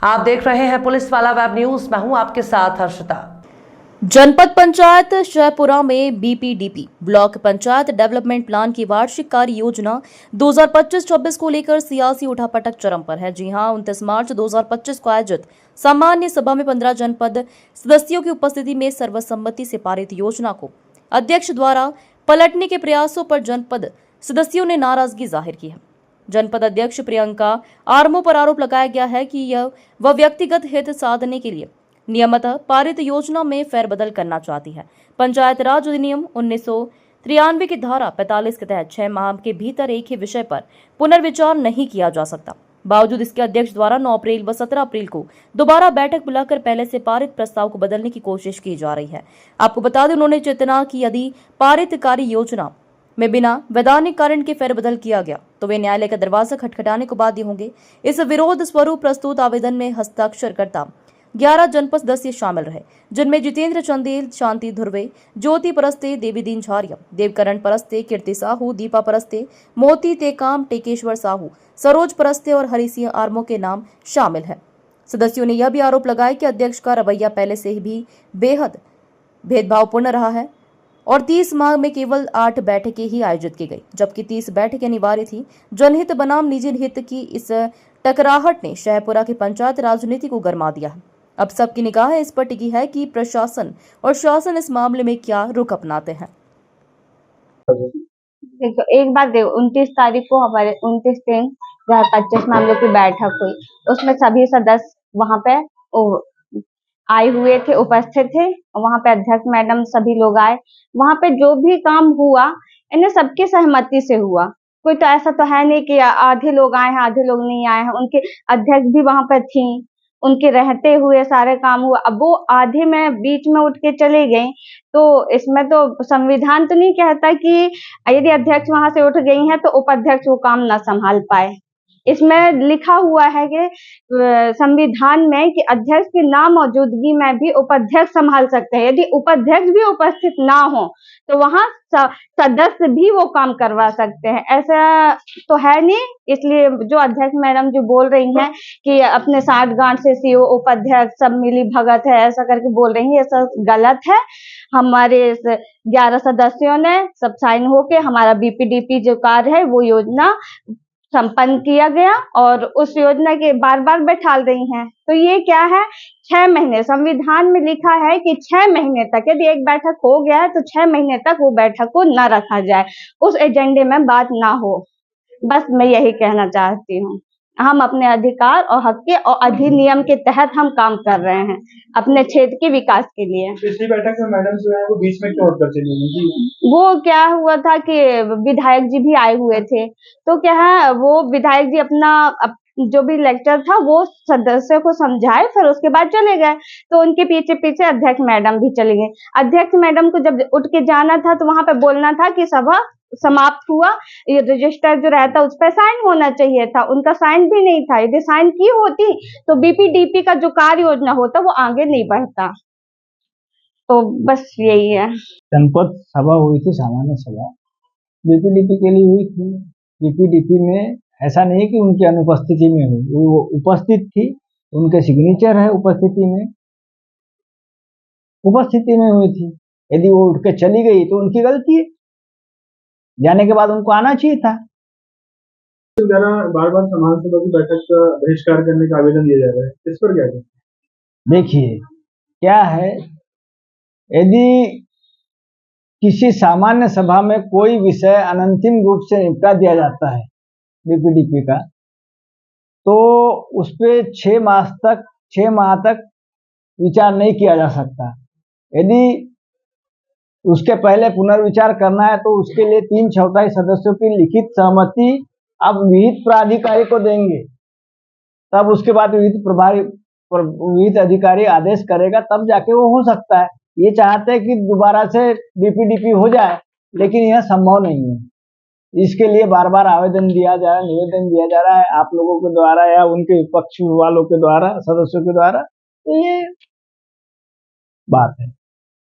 आप देख रहे हैं पुलिस वाला वेब न्यूज। मैं हूं आपके साथ हर्षिता। जनपद पंचायत शहपुरा में बीपीडीपी ब्लॉक पंचायत डेवलपमेंट प्लान की वार्षिक कार्य योजना 2025-26 को लेकर सियासी उठापटक चरम पर है। जी हां, 29 मार्च 2025 को आयोजित सामान्य सभा में 15 जनपद सदस्यों की उपस्थिति में सर्वसम्मति से पारित योजना को अध्यक्ष द्वारा पलटने के प्रयासों पर जनपद सदस्यों ने नाराजगी जाहिर की है। जनपद अध्यक्ष प्रियंका आर्मो पर आरोप लगाया गया है कि वह व्यक्तिगत हित साधने के लिए नियमतः पारित योजना में फेरबदल करना चाहती है। पंचायत राज अधिनियम 1993 की धारा 45 के तहत 6 माह के भीतर एक ही विषय पर पुनर्विचार नहीं किया जा सकता। बावजूद इसके अध्यक्ष द्वारा 9 अप्रैल व 17 अप्रैल को दोबारा बैठक बुलाकर पहले से पारित प्रस्ताव को बदलने की कोशिश की जा रही है। आपको बता दें, उन्होंने चेतना की यदि पारित कार्य योजना में बिना वैधानिक कारण के फेरबदल किया गया तो वे न्यायालय का दरवाजा खटखटाने को बाध्य होंगे। इस विरोध स्वरूप प्रस्तुत आवेदन में हस्ताक्षरकर्ता 11 जनपद सदस्य शामिल रहे, जिनमें जितेंद्र चंदेल, शांति धुर्वे, ज्योति परस्ते, देवीदीन झारिया, देवकरण परस्ते, कीर्ति साहू, दीपा परस्ते, मोती तेकाम, टेकेश्वर साहू, सरोज परस्ते और हरि सिंह आर्मो के नाम शामिल है। सदस्यों ने यह भी आरोप लगाया कि अध्यक्ष का रवैया पहले से ही भी बेहद भेदभावपूर्ण रहा है और 30 माह में केवल 8 बैठकें ही आयोजित की गई, जबकि 30 बैठकें अनिवार्य थी। जनहित बनाम निजी हित की इस टकराहट ने शहपुरा की पंचायत राजनीति को गरमा दिया है। अब सबकी निगाह इस पर टिकी है कि प्रशासन और शासन इस मामले में क्या रुख अपनाते हैं। देखो, एक बात देखो, 29 तारीख को हमारे 29/3/2025 में हम लोग की बैठक हुई। उसमें सभी सदस्य वहां पे आए हुए थे, उपस्थित थे। वहां पे अध्यक्ष मैडम सभी लोग आए। वहां पे जो भी काम हुआ इन्हें सबकी सहमति से हुआ। कोई तो ऐसा तो है नहीं कि आधे लोग आए हैं आधे लोग नहीं आए हैं। उनके अध्यक्ष भी वहां पर थी, उनके रहते हुए सारे काम हुआ। अब वो आधे में बीच में उठ के चले गए, तो इसमें तो संविधान तो नहीं कहता कि यदि अध्यक्ष वहां से उठ गई हैं तो उपाध्यक्ष वो काम ना संभाल पाए। इसमें लिखा हुआ है कि संविधान में कि अध्यक्ष की ना मौजूदगी में भी उपाध्यक्ष संभाल सकते हैं। यदि उपाध्यक्ष भी उपस्थित ना हो तो वहां सदस्य भी वो काम करवा सकते हैं। ऐसा तो है नहीं। इसलिए जो अध्यक्ष मैडम जो बोल रही हैं कि अपने साठ गांठ से सीओ उपाध्यक्ष सब मिली भगत है, ऐसा करके बोल रही है, ऐसा गलत है। हमारे 11 सदस्यों ने सब साइन होके हमारा बीपीडीपी जो कार्य है वो योजना संपन्न किया गया और उस योजना के बार बार बैठाल रही हैं। तो ये क्या है, 6 महीने संविधान में लिखा है कि 6 महीने तक यदि एक बैठक हो गया है तो 6 महीने तक वो बैठक को न रखा जाए, उस एजेंडे में बात ना हो। बस मैं यही कहना चाहती हूँ। हम अपने अधिकार और हक के और अधिनियम के तहत हम काम कर रहे हैं अपने क्षेत्र के विकास के लिए। पिछली बैठक में मैडम जो है वो बीच में क्यों उठकर चली गई? वो क्या हुआ था कि विधायक जी भी आए हुए थे, तो क्या है वो विधायक जी अपना जो भी लेक्चर था वो सदस्य को समझाए, फिर उसके बाद चले गए। तो उनके पीछे पीछे अध्यक्ष मैडम भी चली गई। अध्यक्ष मैडम को जब उठ के जाना था तो वहां पे बोलना था कि सभा समाप्त हुआ, ये रजिस्टर जो रहता उस पर साइन होना चाहिए था, उनका साइन भी नहीं था। यदि साइन की होती तो बीपीडीपी का जो कार्य योजना होता वो आगे नहीं बढ़ता। तो बस यही है। जनपद सभा हुई थी, सामान्य सभा बीपीडीपी के लिए हुई थी। बीपीडीपी में ऐसा नहीं कि उनकी अनुपस्थिति में हुई, वो उपस्थित थी, उनके सिग्नेचर है उपस्थिति में हुई थी। यदि वो उठ के चली गई तो उनकी गलती है, जाने के बाद उनको आना चाहिए था। बार बार सामान्य सभा की बैठक का बहिष्कार करने का आवेदन दिया जा रहा है, इस पर क्या है? देखिए क्या है, यदि किसी सामान्य सभा में कोई विषय अनंतिम रूप से निपटा दिया जाता है बीपीडीपी का, तो उस पर 6 माह तक विचार नहीं किया जा सकता। यदि उसके पहले पुनर्विचार करना है तो उसके लिए 3/4 सदस्यों की लिखित सहमति अब विहित प्राधिकारी को देंगे, तब उसके बाद विहित अधिकारी आदेश करेगा, तब जाके वो हो सकता है। ये चाहते हैं कि दोबारा से बीपीडीपी हो जाए, लेकिन यह संभव नहीं है। इसके लिए बार बार आवेदन दिया जा रहा है, निवेदन दिया जा रहा है आप लोगों के द्वारा या उनके विपक्ष वालों के द्वारा, सदस्यों के द्वारा। तो ये बात है।